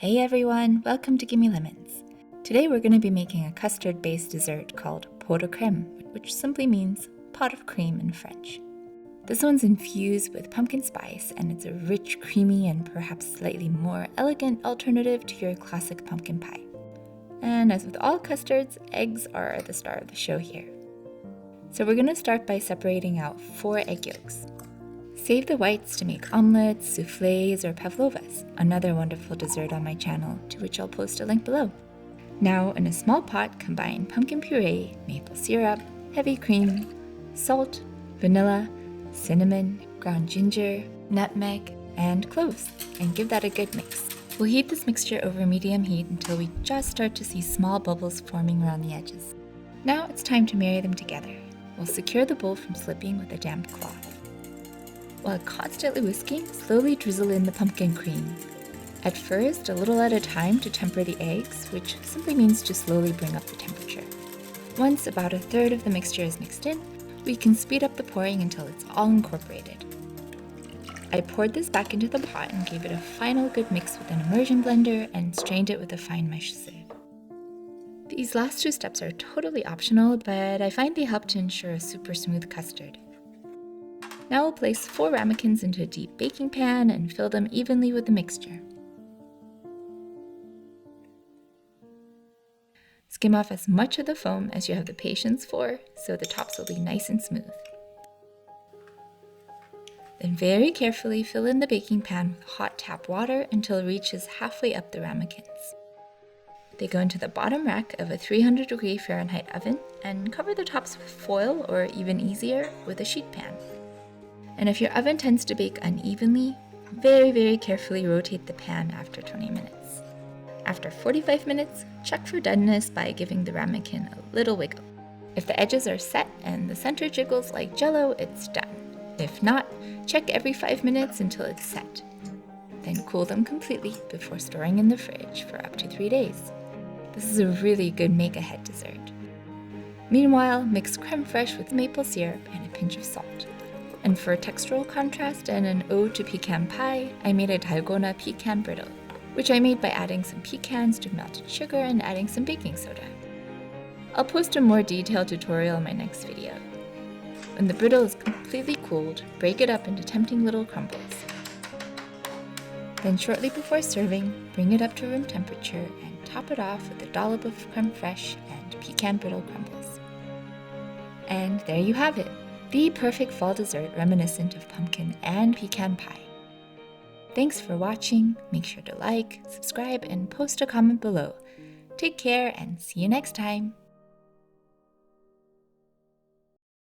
Hey everyone, welcome to Gimme Lemons. Today we're going to be making a custard-based dessert called pot de crème, which simply means pot of cream in French. This one's infused with pumpkin spice and it's a rich, creamy, and perhaps slightly more elegant alternative to your classic pumpkin pie. And as with all custards, eggs are the star of the show here. So we're going to start by separating out 4 egg yolks. Save the whites to make omelets, soufflés, or pavlovas, another wonderful dessert on my channel, to which I'll post a link below. Now, in a small pot, combine pumpkin puree, maple syrup, heavy cream, salt, vanilla, cinnamon, ground ginger, nutmeg, and cloves, and give that a good mix. We'll heat this mixture over medium heat until we just start to see small bubbles forming around the edges. Now it's time to marry them together. We'll secure the bowl from slipping with a damp cloth. While constantly whisking, slowly drizzle in the pumpkin cream. At first, a little at a time to temper the eggs, which simply means to slowly bring up the temperature. Once about a third of the mixture is mixed in, we can speed up the pouring until it's all incorporated. I poured this back into the pot and gave it a final good mix with an immersion blender and strained it with a fine mesh sieve. These last 2 steps are totally optional, but I find they help to ensure a super smooth custard. Now we'll place 4 ramekins into a deep baking pan and fill them evenly with the mixture. Skim off as much of the foam as you have the patience for, so the tops will be nice and smooth. Then very carefully fill in the baking pan with hot tap water until it reaches halfway up the ramekins. They go into the bottom rack of a 300-degree Fahrenheit oven and cover the tops with foil, or even easier, with a sheet pan. And if your oven tends to bake unevenly, very carefully rotate the pan after 20 minutes. After 45 minutes, check for doneness by giving the ramekin a little wiggle. If the edges are set and the center jiggles like jello, it's done. If not, check every 5 minutes until it's set. Then cool them completely before storing in the fridge for up to 3 days. This is a really good make-ahead dessert. Meanwhile, mix creme fraiche with maple syrup and a pinch of salt. And for textural contrast and an ode to pecan pie, I made a dalgona pecan brittle, which I made by adding some pecans to melted sugar and adding some baking soda. I'll post a more detailed tutorial in my next video. When the brittle is completely cooled, break it up into tempting little crumbles. Then shortly before serving, bring it up to room temperature and top it off with a dollop of creme fraiche and pecan brittle crumbles. And there you have it. The perfect fall dessert reminiscent of pumpkin and pecan pie. Thanks for watching. Make sure to like, subscribe, and post a comment below. Take care and see you next time.